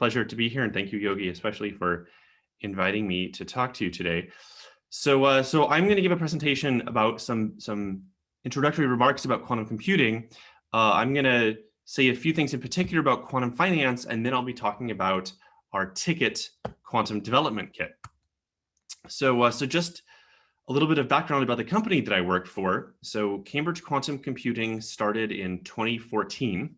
pleasure to be here, and thank you, Yogi, especially for inviting me to talk to you today. So I'm going to give a presentation about some introductory remarks about quantum computing. I'm going to say a few things in particular about quantum finance, and then I'll be talking about our tiket quantum development kit. So just a little bit of background about the company that I work for. So Cambridge Quantum Computing started in 2014.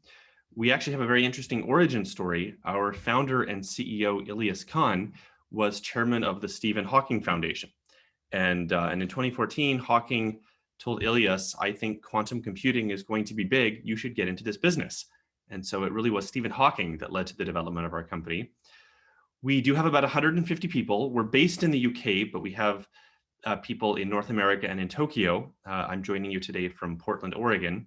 We actually have a very interesting origin story. Our founder and CEO, Ilyas Khan, was chairman of the Stephen Hawking Foundation. And in 2014, Hawking told Ilyas, I think quantum computing is going to be big. You should get into this business. And so it really was Stephen Hawking that led to the development of our company. We do have about 150 people. We're based in the UK, but we have people in North America and in Tokyo. I'm joining you today from Portland, Oregon.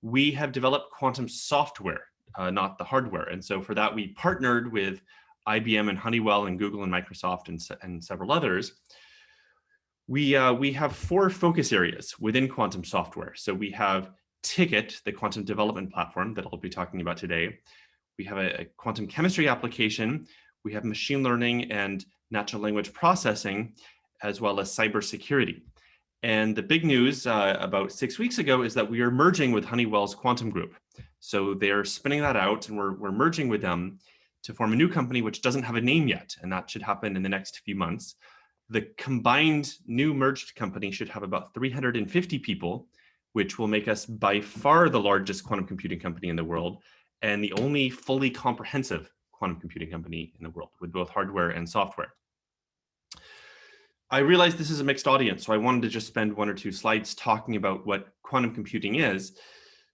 We have developed quantum software, not the hardware. And so for that, we partnered with IBM and Honeywell and Google and Microsoft and several others. We have four focus areas within quantum software. So we have tiket, the quantum development platform that I'll be talking about today. We have a quantum chemistry application. We have machine learning and natural language processing, as well as cybersecurity. And the big news about 6 weeks ago is that we are merging with Honeywell's quantum group. So they're spinning that out, and we're merging with them to form a new company which doesn't have a name yet, and that should happen in the next few months. The combined new merged company should have about 350 people, which will make us by far the largest quantum computing company in the world, and the only fully comprehensive quantum computing company in the world with both hardware and software. I realize this is a mixed audience, so I wanted to just spend one or two slides talking about what quantum computing is.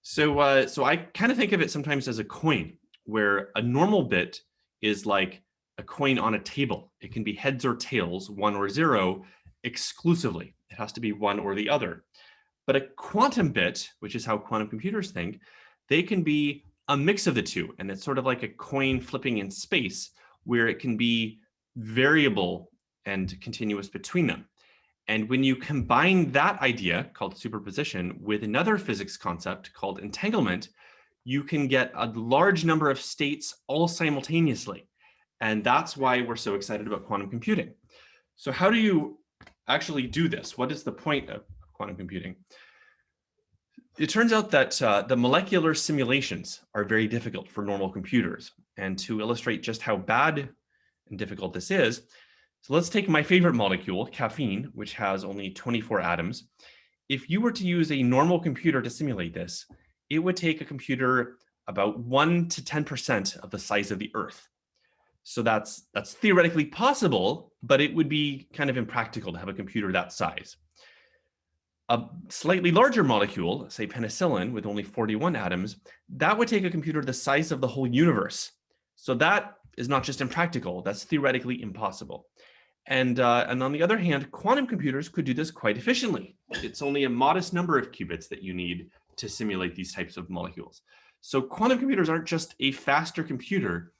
So I kind of think of it sometimes as a coin, where a normal bit is like a coin on a table. It can be heads or tails, 1 or 0, exclusively. It has to be one or the other. But a quantum bit, which is how quantum computers think, they can be a mix of the two. And it's sort of like a coin flipping in space, where it can be variable and continuous between them. And when you combine that idea, called superposition, with another physics concept called entanglement, you can get a large number of states all simultaneously. And that's why we're so excited about quantum computing. So how do you actually do this? What is the point of quantum computing? It turns out that the molecular simulations are very difficult for normal computers. And to illustrate just how bad and difficult this is, so let's take my favorite molecule, caffeine, which has only 24 atoms. If you were to use a normal computer to simulate this, it would take a computer about 1 to 10% of the size of the Earth. So that's theoretically possible, but it would be kind of impractical to have a computer that size. A slightly larger molecule, say penicillin, with only 41 atoms, that would take a computer the size of the whole universe. So that is not just impractical, that's theoretically impossible. And on the other hand, quantum computers could do this quite efficiently. It's only a modest number of qubits that you need to simulate these types of molecules. So quantum computers aren't just a faster computer,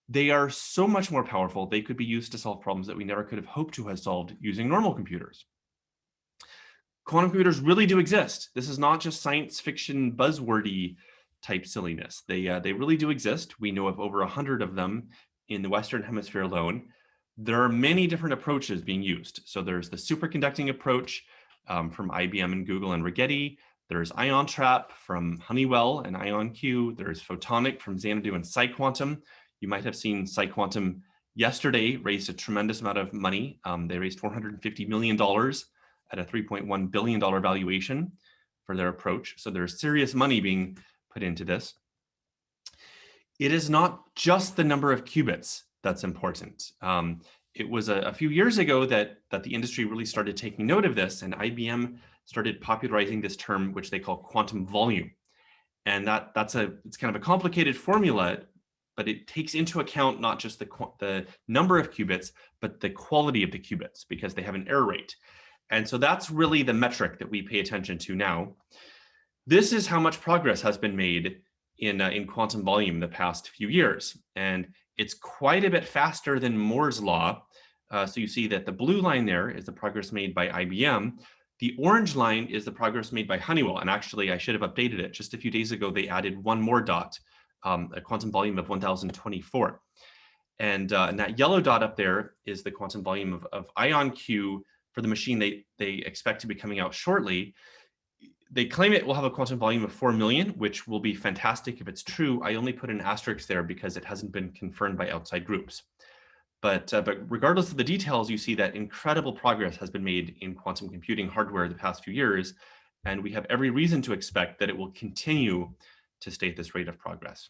they are so much more powerful, they could be used to solve problems that we never could have hoped to have solved using normal computers. Quantum computers really do exist. This is not just science fiction buzzwordy type silliness. They really do exist. We know of over 100 of them in the Western Hemisphere alone. There are many different approaches being used. So there's the superconducting approach from IBM and Google and Rigetti. There's ion trap from Honeywell and IonQ. There's photonic from Xanadu and PsiQuantum. You might have seen PsiQuantum yesterday raised a tremendous amount of money. They raised $450 million at a $3.1 billion valuation for their approach. So there's serious money being put into this. It is not just the number of qubits that's important. It was a few years ago that the industry really started taking note of this, and IBM started popularizing this term, which they call quantum volume. And it's kind of a complicated formula, but it takes into account not just the number of qubits, but the quality of the qubits, because they have an error rate. And so that's really the metric that we pay attention to now. This is how much progress has been made in quantum volume the past few years. And it's quite a bit faster than Moore's law. So you see that the blue line there is the progress made by IBM. The orange line is the progress made by Honeywell. And actually, I should have updated it. Just a few days ago, they added one more dot, a quantum volume of 1024. And that yellow dot up there is the quantum volume of ion Q for the machine they expect to be coming out shortly. They claim it will have a quantum volume of 4 million, which will be fantastic if it's true. I only put an asterisk there because it hasn't been confirmed by outside groups. But regardless of the details, you see that incredible progress has been made in quantum computing hardware the past few years, and we have every reason to expect that it will continue to stay at this rate of progress.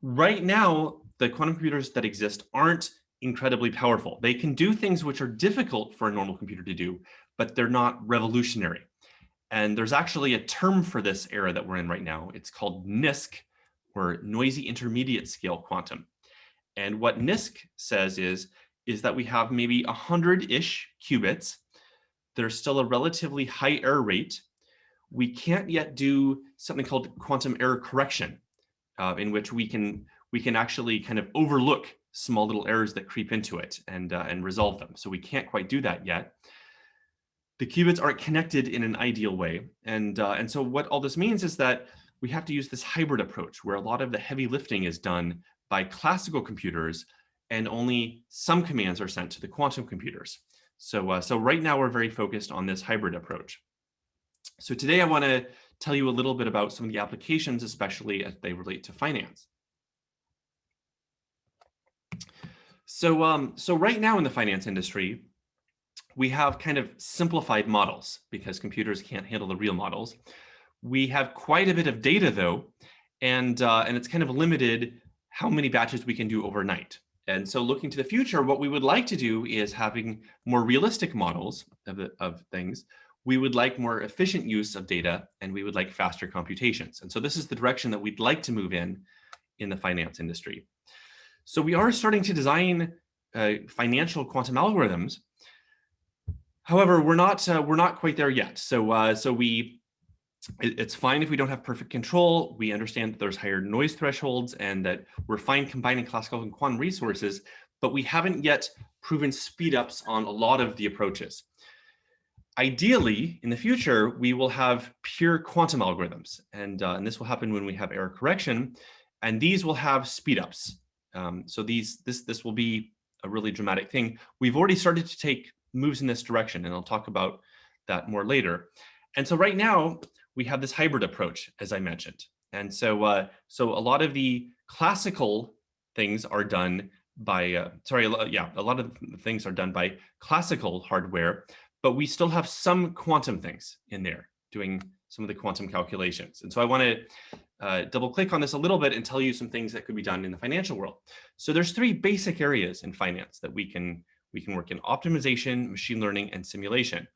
Right now, the quantum computers that exist aren't incredibly powerful. They can do things which are difficult for a normal computer to do, but they're not revolutionary. And there's actually a term for this era that we're in right now. It's called NISQ, or Noisy Intermediate Scale Quantum. And what NISQ says is that we have maybe 100-ish qubits. There's still a relatively high error rate. We can't yet do something called quantum error correction, in which we can actually kind of overlook small little errors that creep into it and resolve them. So we can't quite do that yet. The qubits aren't connected in an ideal way. And so what all this means is that we have to use this hybrid approach where a lot of the heavy lifting is done by classical computers and only some commands are sent to the quantum computers. So right now we're very focused on this hybrid approach. So today I want to tell you a little bit about some of the applications, especially as they relate to finance. So right now in the finance industry, we have kind of simplified models because computers can't handle the real models. We have quite a bit of data though, and it's kind of limited how many batches we can do overnight. And so looking to the future, what we would like to do is having more realistic models of things. We would like more efficient use of data, and we would like faster computations. And so this is the direction that we'd like to move in the finance industry. So we are starting to design financial quantum algorithms. However, we're not quite there yet. It's fine if we don't have perfect control. We understand that there's higher noise thresholds and that we're fine combining classical and quantum resources, but we haven't yet proven speedups on a lot of the approaches. Ideally, in the future, we will have pure quantum algorithms, and this will happen when we have error correction, and these will have speedups. So this will be a really dramatic thing. We've already started to take moves in this direction, and I'll talk about that more later. And so right now, we have this hybrid approach, as I mentioned. And so a lot of the classical things are done by, a lot of things are done by classical hardware, but we still have some quantum things in there doing some of the quantum calculations. And so I want to double click on this a little bit and tell you some things that could be done in the financial world. So there's three basic areas in finance that we can work in: optimization, machine learning, and simulation.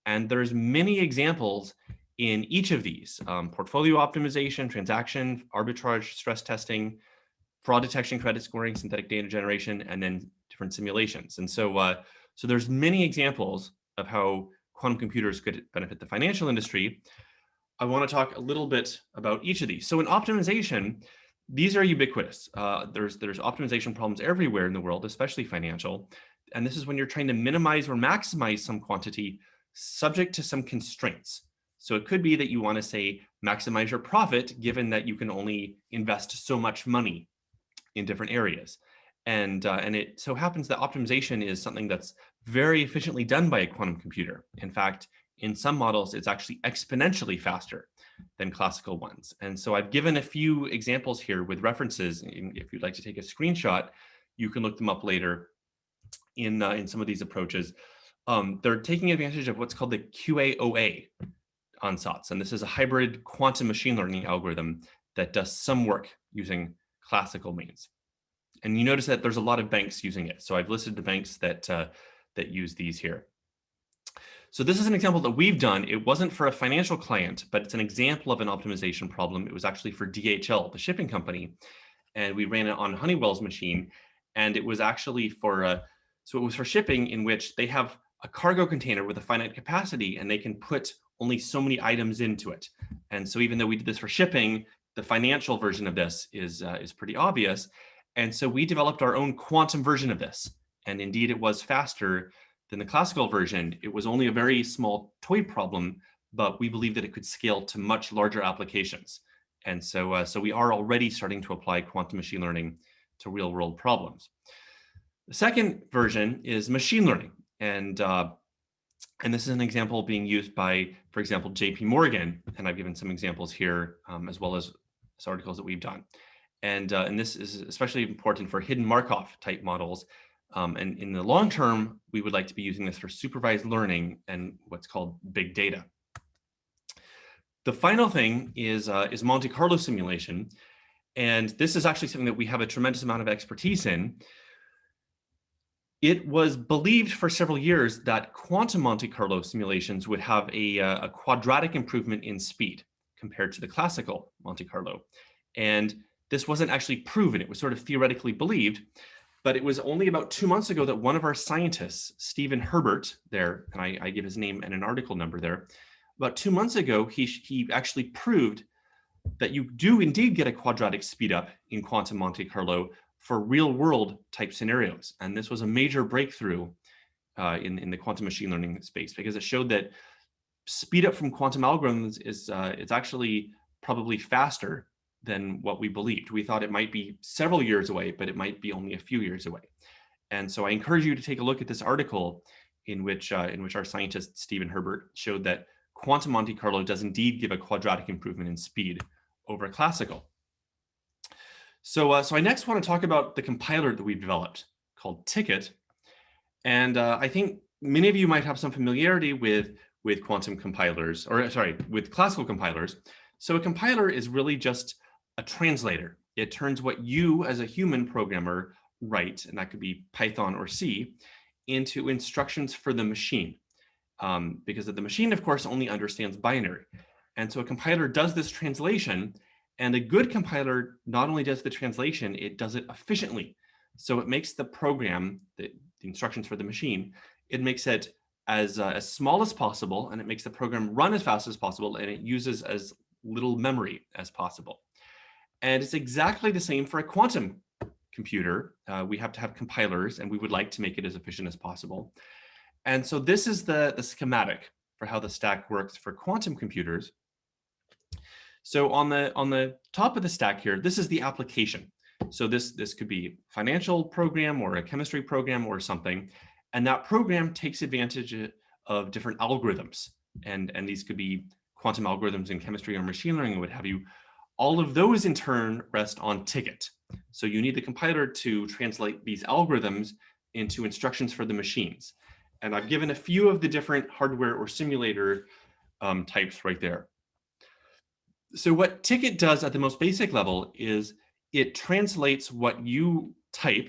And there's many examples in each of these: portfolio optimization, transaction, arbitrage, stress testing, fraud detection, credit scoring, synthetic data generation, and then different simulations. And so there's many examples of how quantum computers could benefit the financial industry. I want to talk a little bit about each of these. So in optimization, these are ubiquitous. There's optimization problems everywhere in the world, especially financial. And this is when you're trying to minimize or maximize some quantity subject to some constraints. So it could be that you want to say maximize your profit, given that you can only invest so much money in different areas. And it so happens that optimization is something that's very efficiently done by a quantum computer. In fact, in some models, it's actually exponentially faster than classical ones. And so I've given a few examples here with references. If you'd like to take a screenshot, you can look them up later in some of these approaches. They're taking advantage of what's called the QAOA ansatz. And this is a hybrid quantum machine learning algorithm that does some work using classical means. And you notice that there's a lot of banks using it. So I've listed the banks that use these here. So this is an example that we've done. It wasn't for a financial client, but it's an example of an optimization problem. It was actually for DHL, the shipping company. And we ran it on Honeywell's machine. And it was actually for, so it was for shipping, in which they have a cargo container with a finite capacity, and they can put only so many items into it. And so even though we did this for shipping, the financial version of this is pretty obvious. And so we developed our own quantum version of this. And indeed, it was faster than the classical version. It was only a very small toy problem, but we believe that it could scale to much larger applications. And so we are already starting to apply quantum machine learning to real world problems. The second version is machine learning. And this is an example being used by, for example, JP Morgan. And I've given some examples here, as well as some articles that we've done. And this is especially important for hidden Markov type models. And in the long term, we would like to be using this for supervised learning and what's called big data. The final thing is Monte Carlo simulation. And this is actually something that we have a tremendous amount of expertise in. It was believed for several years that quantum Monte Carlo simulations would have a quadratic improvement in speed compared to the classical Monte Carlo. And this wasn't actually proven. It was sort of theoretically believed. But it was only about 2 months ago that one of our scientists, Stephen Herbert, there, and I give his name and an article number there, about 2 months ago, he actually proved that you do indeed get a quadratic speed up in quantum Monte Carlo for real world type scenarios. And this was a major breakthrough in the quantum machine learning space, because it showed that speed up from quantum algorithms is it's actually probably faster than what we believed. We thought it might be several years away, but it might be only a few years away. And so I encourage you to take a look at this article in which our scientist Stephen Herbert showed that quantum Monte Carlo does indeed give a quadratic improvement in speed over classical. So I next want to talk about the compiler that we've developed called tiket. And I think many of you might have some familiarity with quantum compilers, or sorry, with classical compilers. So a compiler is really just a translator. It turns what you as a human programmer write, and that could be Python or C, into instructions for the machine. Because the machine, of course, only understands binary. And so a compiler does this translation, and a good compiler not only does the translation, it does it efficiently. So it makes the program, the instructions for the machine, it makes it as small as possible, and it makes the program run as fast as possible, and it uses as little memory as possible. And it's exactly the same for a quantum computer. We have to have compilers, and we would like to make it as efficient as possible. And so this is the schematic for how the stack works for quantum computers. So on the top of the stack here, this is the application. So this could be a financial program or a chemistry program or something. And that program takes advantage of different algorithms. And these could be quantum algorithms in chemistry or machine learning or what have you. All of those in turn rest on tiket. So you need the compiler to translate these algorithms into instructions for the machines. And I've given a few of the different hardware or simulator types right there. So what tiket does at the most basic level is it translates what you type,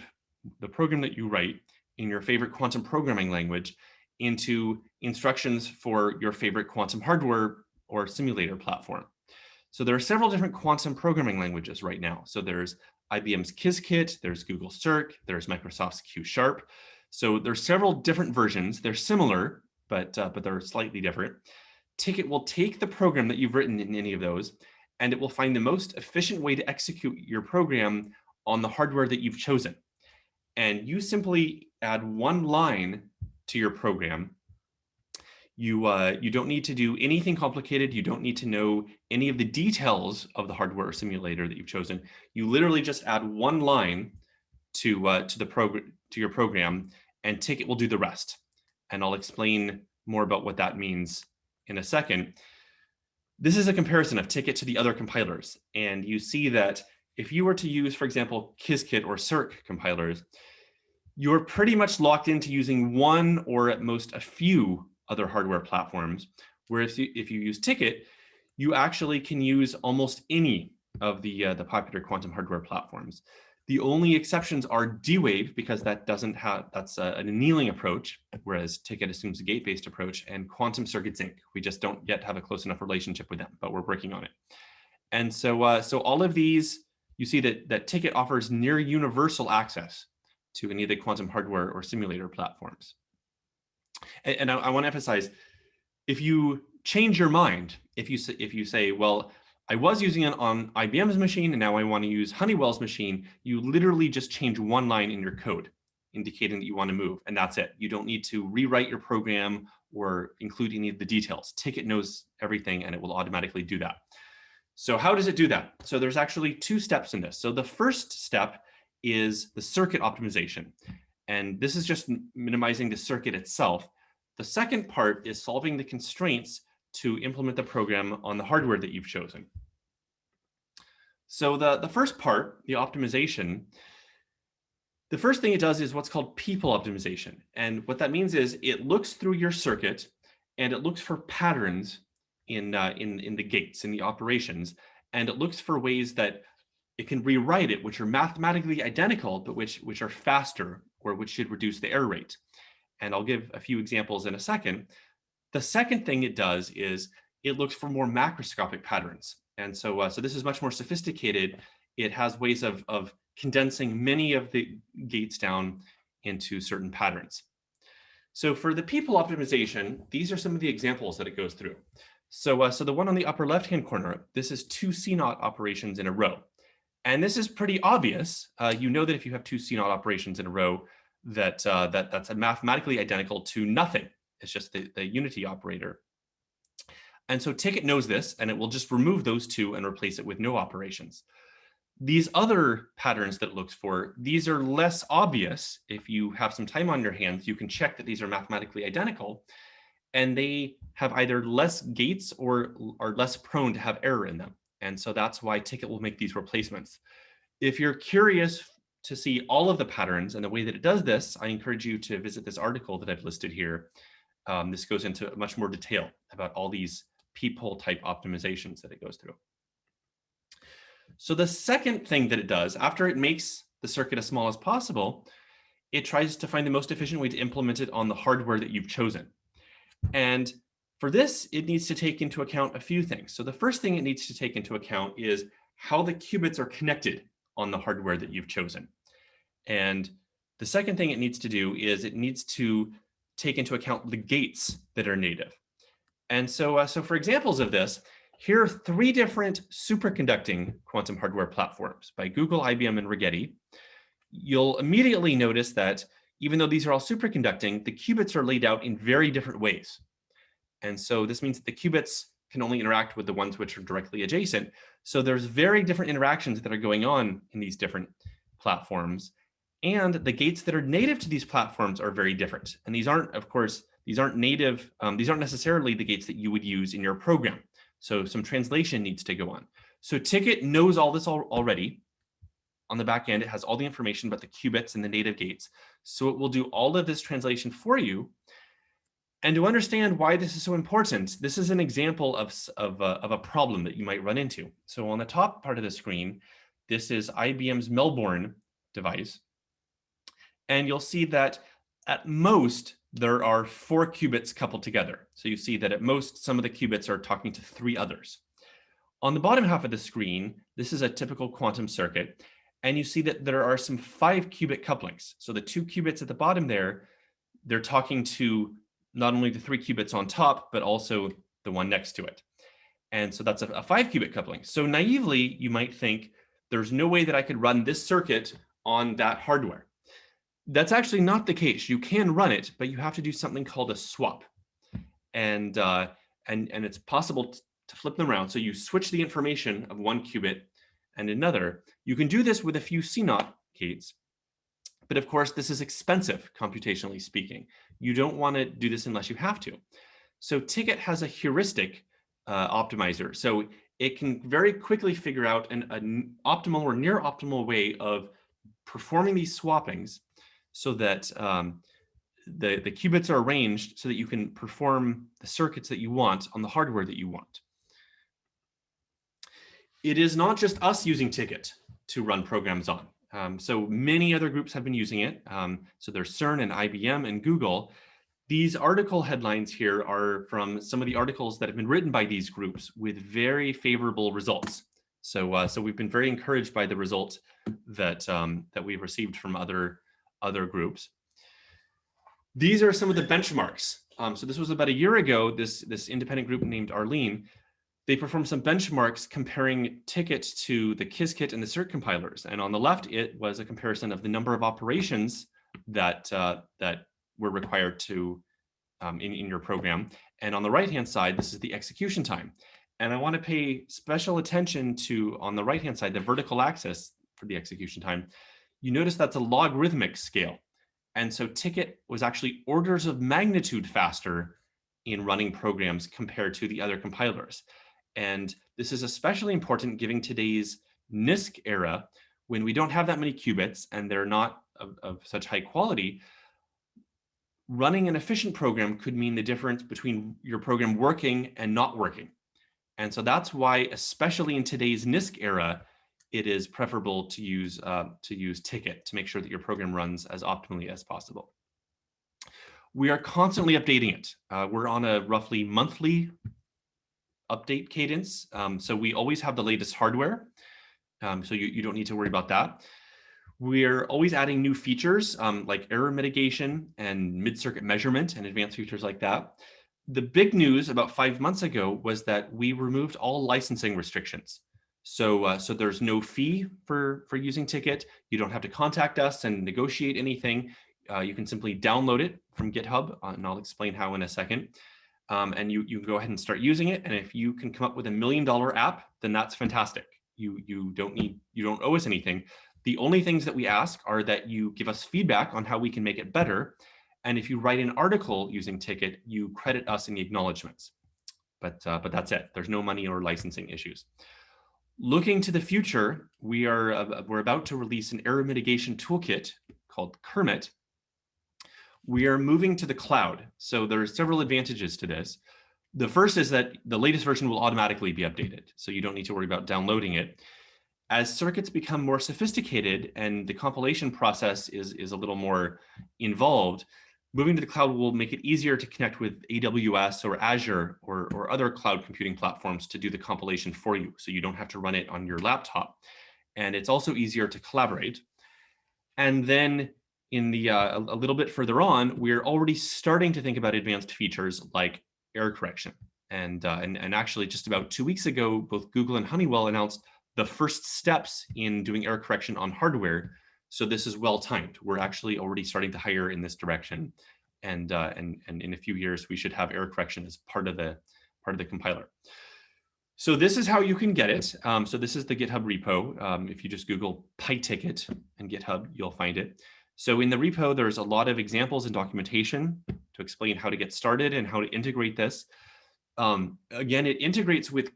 the program that you write in your favorite quantum programming language, into instructions for your favorite quantum hardware or simulator platform. So there are several different quantum programming languages right now. So there's IBM's Qiskit, there's Google Cirq, there's Microsoft's Q#. So there's several different versions. They're similar, but they're slightly different. Tiket will take the program that you've written in any of those, and it will find the most efficient way to execute your program on the hardware that you've chosen. And you simply add one line to your program. You don't need to do anything complicated. You don't need to know any of the details of the hardware or simulator that you've chosen. You literally just add one line to your program, and tiket will do the rest. And I'll explain more about what that means in a second. This is a comparison of tiket to the other compilers, and you see that if you were to use, for example, Qiskit or Cirq compilers, you're pretty much locked into using one or at most a few other hardware platforms, whereas if you use tiket, you actually can use almost any of the popular quantum hardware platforms. The only exceptions are D-Wave, because that's an annealing approach, whereas tiket assumes a gate-based approach, and Quantum Circuits Inc. We just don't yet have a close enough relationship with them, but we're working on it. And so all of these, you see that tiket offers near universal access to any of the quantum hardware or simulator platforms. And I want to emphasize, if you change your mind, if you say, well, I was using it on IBM's machine and now I want to use Honeywell's machine, you literally just change one line in your code indicating that you want to move, and that's it. You don't need to rewrite your program or include any of the details. Tiket knows everything and it will automatically do that. So how does it do that? So there's actually two steps in this. So the first step is the circuit optimization. And this is just minimizing the circuit itself. The second part is solving the constraints to implement the program on the hardware that you've chosen. So the first part, the optimization, the first thing it does is what's called people optimization. And what that means is it looks through your circuit and it looks for patterns in the gates, in the operations, and it looks for ways that it can rewrite it, which are mathematically identical, but which are faster or which should reduce the error rate. And I'll give a few examples in a second. The second thing it does is it looks for more macroscopic patterns. And so this is much more sophisticated. It has ways of condensing many of the gates down into certain patterns. So for the people optimization, these are some of the examples that it goes through. So the one on the upper left-hand corner, this is 2 CNOT operations in a row. And this is pretty obvious. You know that if you have 2 CNOT operations in a row, that's mathematically identical to nothing. It's just the unity operator. And so tiket knows this, and it will just remove those two and replace it with no operations. These other patterns that it looks for, these are less obvious. If you have some time on your hands, you can check that these are mathematically identical, and they have either less gates or are less prone to have error in them. And so that's why tiket will make these replacements. If you're curious to see all of the patterns and the way that it does this, I encourage you to visit this article that I've listed here. This goes into much more detail about all these people type optimizations that it goes through. So the second thing that it does, after it makes the circuit as small as possible, it tries to find the most efficient way to implement it on the hardware that you've chosen. And for this, it needs to take into account a few things. So the first thing it needs to take into account is how the qubits are connected on the hardware that you've chosen. And the second thing it needs to do is it needs to take into account the gates that are native. And so for examples of this, here are 3 different superconducting quantum hardware platforms by Google, IBM, and Rigetti. You'll immediately notice that even though these are all superconducting, the qubits are laid out in very different ways. And so this means that the qubits can only interact with the ones which are directly adjacent. So there's very different interactions that are going on in these different platforms. And the gates that are native to these platforms are very different. And these aren't, of course, these aren't native, these aren't necessarily the gates that you would use in your program. So some translation needs to go on. So tiket knows all this already. On the back end, it has all the information about the qubits and the native gates. So it will do all of this translation for you. And to understand why this is so important, this is an example of a problem that you might run into. So on the top part of the screen, this is IBM's Melbourne device. And you'll see that at most, there are 4 qubits coupled together. So you see that at most, some of the qubits are talking to 3 others. On the bottom half of the screen, this is a typical quantum circuit. And you see that there are some 5 qubit couplings. So the 2 qubits at the bottom there, they're talking to not only the 3 qubits on top, but also the one next to it. And so that's a 5 qubit coupling. So naively, you might think there's no way that I could run this circuit on that hardware. That's actually not the case. You can run it, but you have to do something called a swap. And it's possible to flip them around. So you switch the information of one qubit and another. You can do this with a few CNOT gates. But of course, this is expensive, computationally speaking. You don't want to do this unless you have to. So tiket has a heuristic optimizer. So it can very quickly figure out an optimal or near optimal way of performing these swappings so that the qubits are arranged so that you can perform the circuits that you want on the hardware that you want. It is not just us using tiket to run programs on. So many other groups have been using it. So there's CERN and IBM and Google. These article headlines here are from some of the articles that have been written by these groups with very favorable results. So we've been very encouraged by the results that we've received from other groups. These are some of the benchmarks. So this was about a year ago, this independent group named Arline. They performed some benchmarks comparing tiket to the Qiskit and the CERT compilers. And on the left, it was a comparison of the number of operations that were required to in your program. And on the right-hand side, this is the execution time. And I want to pay special attention to, on the right-hand side, the vertical axis for the execution time. you notice that's a logarithmic scale. And so tiket was actually orders of magnitude faster in running programs compared to the other compilers. And this is especially important given today's NISQ era, when we don't have that many qubits and they're not of such high quality. Running an efficient program could mean the difference between your program working and not working. And so that's why, especially in today's NISQ era, it is preferable to use tiket to make sure that your program runs as optimally as possible. We are constantly updating it. We're on a roughly monthly update cadence. So we always have the latest hardware. So you don't need to worry about that. We're always adding new features like error mitigation and mid-circuit measurement and advanced features like that. The big news about 5 months ago was that we removed all licensing restrictions. So there's no fee for using tiket. You don't have to contact us and negotiate anything. You can simply download it from GitHub, and I'll explain how in a second. And you can go ahead and start using it. And if you can come up with $1 million app, then that's fantastic. You don't owe us anything. The only things that we ask are that you give us feedback on how we can make it better. And if you write an article using tiket, you credit us in the acknowledgements. But that's it. There's no money or licensing issues. Looking to the future, we're about to release an error mitigation toolkit called Kermit. We are moving to the cloud. So there are several advantages to this. The first is that the latest version will automatically be updated, so you don't need to worry about downloading it. As circuits become more sophisticated and the compilation process is a little more involved, moving to the cloud will make it easier to connect with AWS or Azure or other cloud computing platforms to do the compilation for you, so you don't have to run it on your laptop. And it's also easier to collaborate. And then in the a little bit further on, we're already starting to think about advanced features like error correction. And actually just about 2 weeks ago, both Google and Honeywell announced the first steps in doing error correction on hardware. So this is well timed. We're actually already starting to hire in this direction. And in a few years, we should have error correction as part of the compiler. So this is how you can get it. So this is the GitHub repo. If you just Google PyTicket and GitHub, you'll find it. So in the repo, there's a lot of examples and documentation to explain how to get started and how to integrate this. Again, it integrates with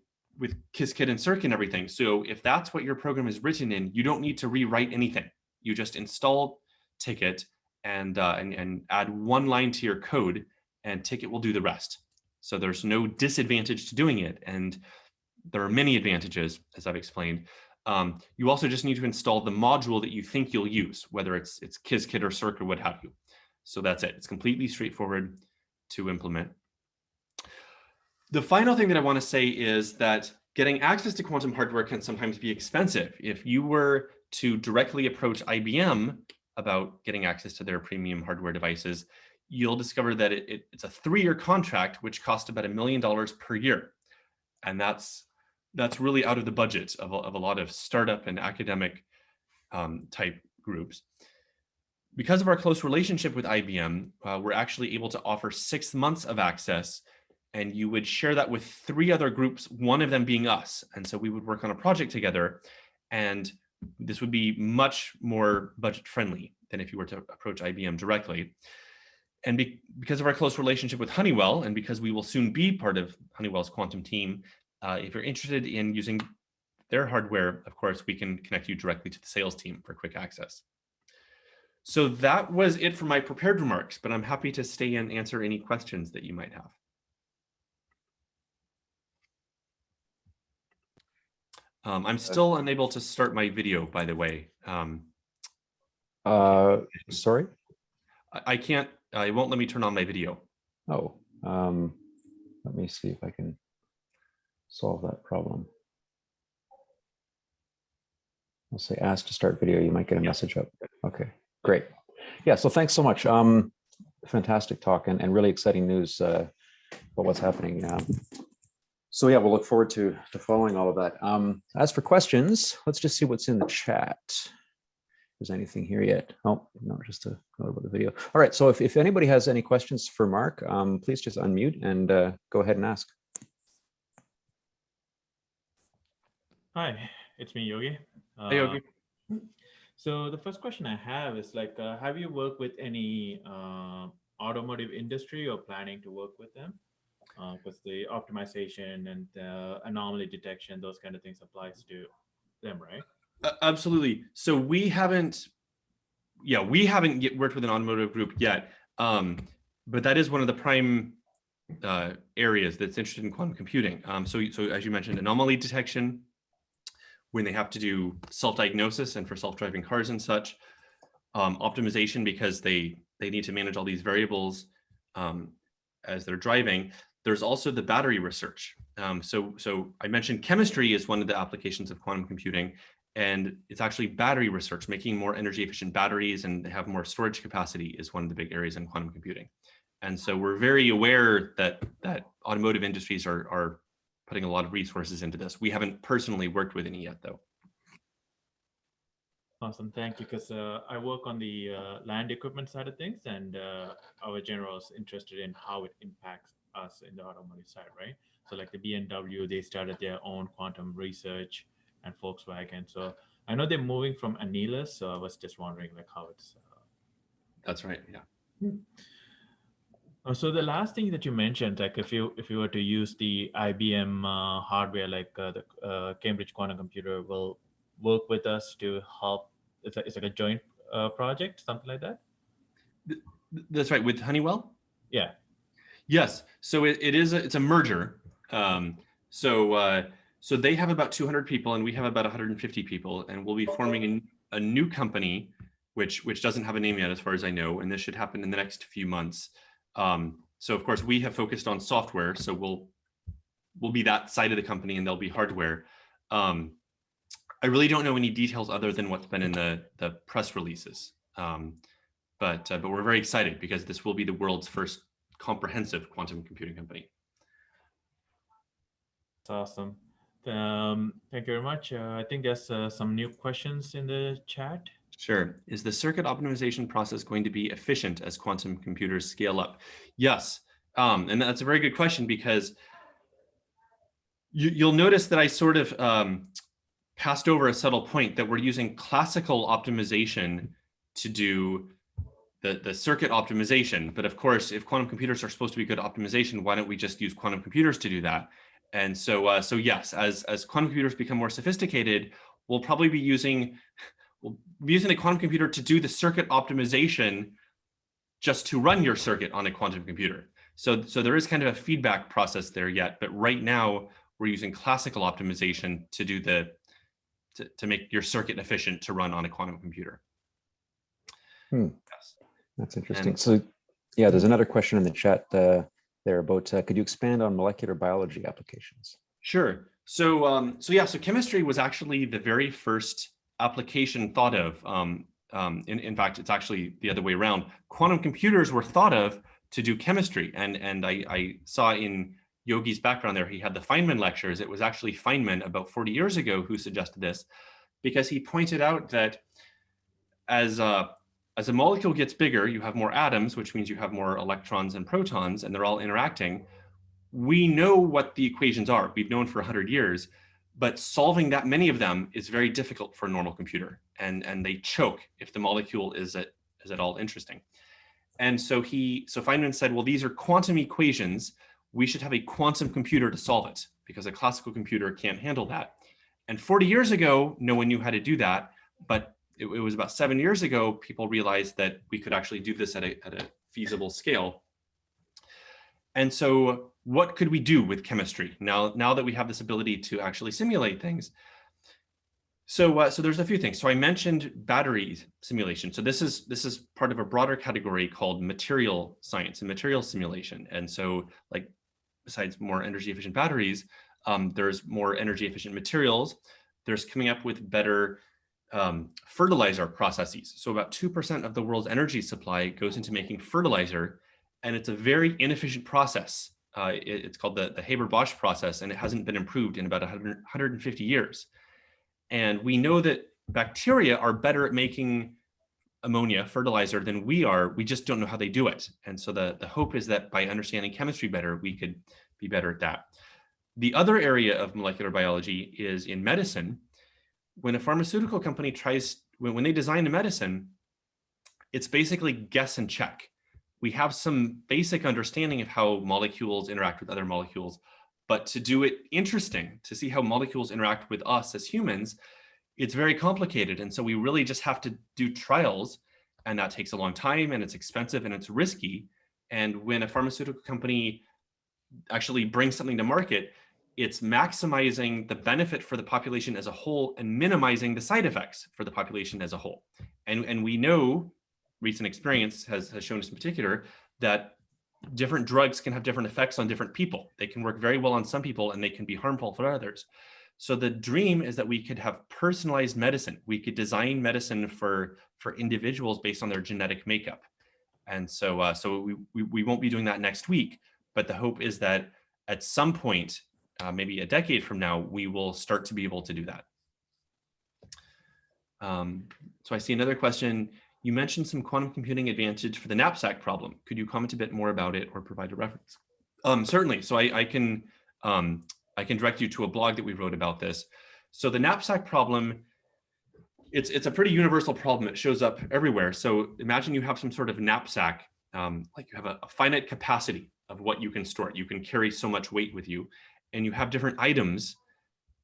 Qiskit and Cirq and everything. So if that's what your program is written in, you don't need to rewrite anything. You just install tiket and add one line to your code, and tiket will do the rest. So there's no disadvantage to doing it. And there are many advantages, as I've explained. You also just need to install the module that you think you'll use, whether it's Qiskit or Cirq or what have you. So that's it. It's completely straightforward to implement. The final thing that I want to say is that getting access to quantum hardware can sometimes be expensive. If you were to directly approach IBM about getting access to their premium hardware devices, you'll discover that it's a 3-year contract, which costs about $1 million per year. And that's really out of the budget of a lot of startup and academic type groups. Because of our close relationship with IBM, we're actually able to offer 6 months of access, and you would share that with 3 other groups, one of them being us. And so we would work on a project together, and this would be much more budget friendly than if you were to approach IBM directly. And because of our close relationship with Honeywell, and because we will soon be part of Honeywell's quantum team, if you're interested in using their hardware, of course, we can connect you directly to the sales team for quick access. So that was it for my prepared remarks, but I'm happy to stay and answer any questions that you might have. I'm still unable to start my video, by the way. Sorry? I can't, it won't let me turn on my video. Oh, let me see if I can solve that problem. I'll say ask to start video. You might get a message up. Okay, great. Yeah, so thanks so much. Fantastic talk and really exciting news about what's happening. So yeah, we'll look forward to following all of that. As for questions, let's just see what's in the chat. If there's anything here yet. Oh, no, just to know about the video. All right, so if anybody has any questions for Mark, please just unmute and go ahead and ask. Hi, it's me, Yogi. Hey, Yogi. So the first question I have is like, have you worked with any automotive industry or planning to work with them? Because the optimization and anomaly detection, those kind of things applies to them, right? Absolutely. So we haven't worked with an automotive group yet, but that is one of the prime areas that's interested in quantum computing. So as you mentioned, anomaly detection, when they have to do self-diagnosis and for self-driving cars and such, optimization because they need to manage all these variables as they're driving. There's also the battery research. So I mentioned chemistry is one of the applications of quantum computing, and it's actually battery research, making more energy efficient batteries and have more storage capacity is one of the big areas in quantum computing. And so we're very aware that automotive industries are putting a lot of resources into this. We haven't personally worked with any yet, though. Awesome, thank you. Because I work on the land equipment side of things, and our general is interested in how it impacts us in the automotive side, right? So like the BMW, they started their own quantum research, and Volkswagen. So I know they're moving from Annealus, so I was just wondering like how it's. That's right. Yeah. So the last thing that you mentioned, like if you were to use the IBM hardware, like the Cambridge quantum computer will work with us to help. It's like a joint project, something like that. That's right. With Honeywell. Yeah. Yes. So it's a merger. So they have about 200 people and we have about 150 people, and we'll be forming a new company, which doesn't have a name yet, as far as I know, and this should happen in the next few months. So of course we have focused on software, so we'll be that side of the company, and there'll be hardware. I really don't know any details other than what's been in the press releases, but we're very excited because this will be the world's first comprehensive quantum computing company. That's awesome. Thank you very much. I think there's some new questions in the chat. Sure. Is the circuit optimization process going to be efficient as quantum computers scale up? Yes. And that's a very good question, because you'll notice that I sort of passed over a subtle point that we're using classical optimization to do the circuit optimization. But of course, if quantum computers are supposed to be good optimization, why don't we just use quantum computers to do that? And so yes, as quantum computers become more sophisticated, we'll probably be using a quantum computer to do the circuit optimization just to run your circuit on a quantum computer. So there is kind of a feedback process there yet, but right now we're using classical optimization to do to make your circuit efficient to run on a quantum computer. Yes. That's interesting. So yeah, there's another question in the chat there about, could you expand on molecular biology applications? Sure. So chemistry was actually the very first application thought of. In fact, it's actually the other way around. Quantum computers were thought of to do chemistry. And I saw in Yogi's background there, he had the Feynman lectures. It was actually Feynman about 40 years ago who suggested this, because he pointed out that as a molecule gets bigger, you have more atoms, which means you have more electrons and protons, and they're all interacting. We know what the equations are. We've known for 100 years, but solving that many of them is very difficult for a normal computer, and they choke if the molecule is at all interesting. And so Feynman said, well, these are quantum equations. We should have a quantum computer to solve it, because a classical computer can't handle that. And 40 years ago, no one knew how to do that, but it was about 7 years ago, people realized that we could actually do this at a feasible scale. And so what could we do with chemistry now that we have this ability to actually simulate things? So there's a few things. So I mentioned battery simulation. So this is part of a broader category called material science and material simulation. And so, like, besides more energy efficient batteries, there's more energy efficient materials. There's coming up with better fertilizer processes. So about 2% of the world's energy supply goes into making fertilizer, and it's a very inefficient process. It's called the Haber-Bosch process, and it hasn't been improved in about 150 years. And we know that bacteria are better at making ammonia, fertilizer, than we are. We just don't know how they do it. And so the hope is that by understanding chemistry better, we could be better at that. The other area of molecular biology is in medicine. When a pharmaceutical company tries, when they design a medicine, it's basically guess and check. We have some basic understanding of how molecules interact with other molecules, but to do it interesting, to see how molecules interact with us as humans, it's very complicated. And so we really just have to do trials, and that takes a long time, and it's expensive, and it's risky. And when a pharmaceutical company actually brings something to market, it's maximizing the benefit for the population as a whole and minimizing the side effects for the population as a whole. And we know, recent experience has shown us in particular, that different drugs can have different effects on different people. They can work very well on some people, and they can be harmful for others. So the dream is that we could have personalized medicine. We could design medicine for individuals based on their genetic makeup. And so we won't be doing that next week, but the hope is that at some point, maybe a decade from now, we will start to be able to do that. So I see another question. You mentioned some quantum computing advantage for the knapsack problem. Could you comment a bit more about it or provide a reference? Certainly. So I can direct you to a blog that we wrote about this. So the knapsack problem, it's a pretty universal problem. It shows up everywhere. So imagine you have some sort of knapsack, like you have a finite capacity of what you can store. You can carry so much weight with you, and you have different items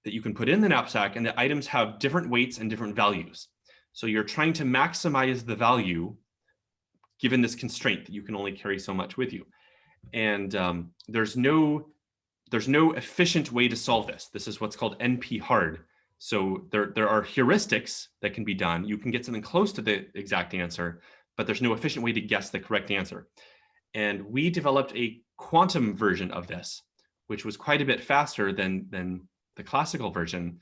that you can put in the knapsack, and the items have different weights and different values. So you're trying to maximize the value given this constraint that you can only carry so much with you. And there's no efficient way to solve this. This is what's called NP hard. So there are heuristics that can be done. You can get something close to the exact answer, but there's no efficient way to guess the correct answer. And we developed a quantum version of this, which was quite a bit faster than the classical version.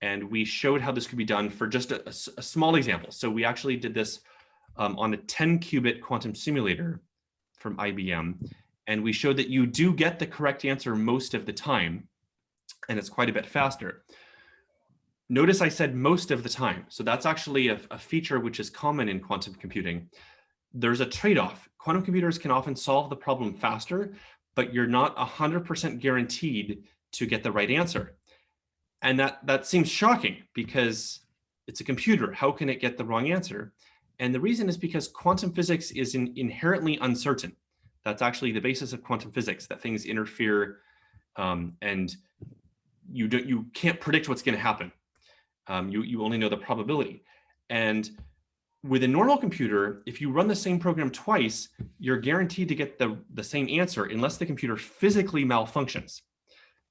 And we showed how this could be done for just a small example. So we actually did this on a 10-qubit quantum simulator from IBM. And we showed that you do get the correct answer most of the time, and it's quite a bit faster. Notice I said most of the time. So that's actually a feature which is common in quantum computing. There's a trade-off. Quantum computers can often solve the problem faster, but you're not 100% guaranteed to get the right answer. And that seems shocking because it's a computer. How can it get the wrong answer? And the reason is because quantum physics is inherently uncertain. That's actually the basis of quantum physics, that things interfere and you can't predict what's going to happen. You only know the probability. And with a normal computer, if you run the same program twice, you're guaranteed to get the same answer unless the computer physically malfunctions.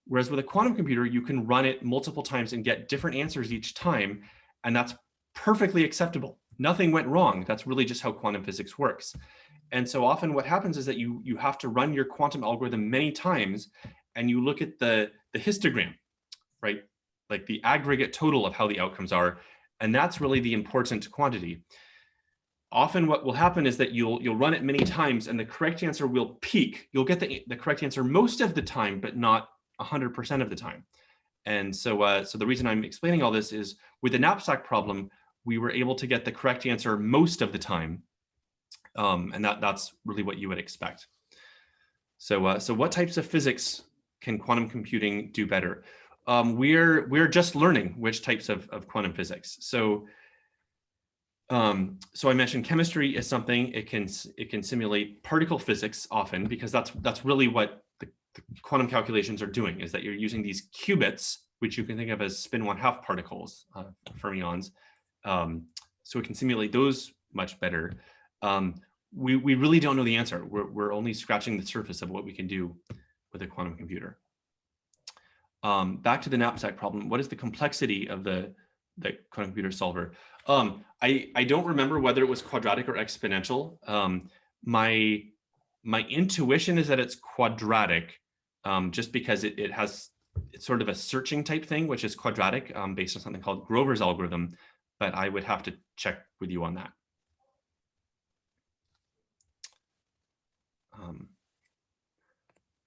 Whereas with a quantum computer, you can run it multiple times and get different answers each time, and that's perfectly acceptable. Nothing went wrong. That's really just how quantum physics works. And so often what happens is that you have to run your quantum algorithm many times, and you look at the histogram, right? Like the aggregate total of how the outcomes are, and that's really the important quantity. Often what will happen is that you'll run it many times, and the correct answer will peak. You'll get the correct answer most of the time, but not 100% of the time. And so the reason I'm explaining all this is with the knapsack problem, we were able to get the correct answer most of the time. And that's really what you would expect. So what types of physics can quantum computing do better? We're just learning which types of quantum physics. So I mentioned chemistry is something. It can simulate particle physics often, because that's really what the quantum calculations are doing, is that you're using these qubits, which you can think of as spin 1/2 particles, fermions. So it can simulate those much better. We really don't know the answer. We're only scratching the surface of what we can do with a quantum computer. Back to the knapsack problem. What is the complexity of the quantum computer solver? I don't remember whether it was quadratic or exponential. My intuition is that it's quadratic, just because it's sort of a searching type thing, which is quadratic, based on something called Grover's algorithm, but I would have to check with you on that.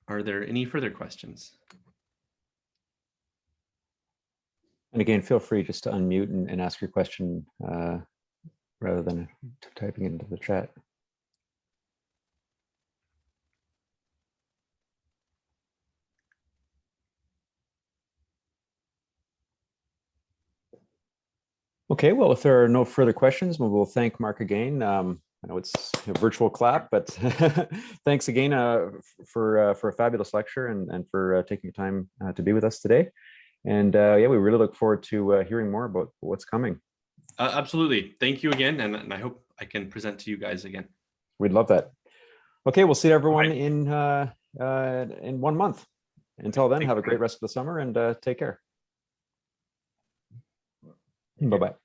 Are there any further questions? And again, feel free just to unmute and ask your question rather than typing it into the chat. Okay, well, if there are no further questions, we'll thank Mark again. I know it's a virtual clap, but thanks again for a fabulous lecture and for taking time to be with us today. And yeah, we really look forward to hearing more about what's coming. Absolutely. Thank you again. And I hope I can present to you guys again. We'd love that. Okay, we'll see everyone Right. in 1 month. Until then, have a great rest of the summer and take care. Bye-bye.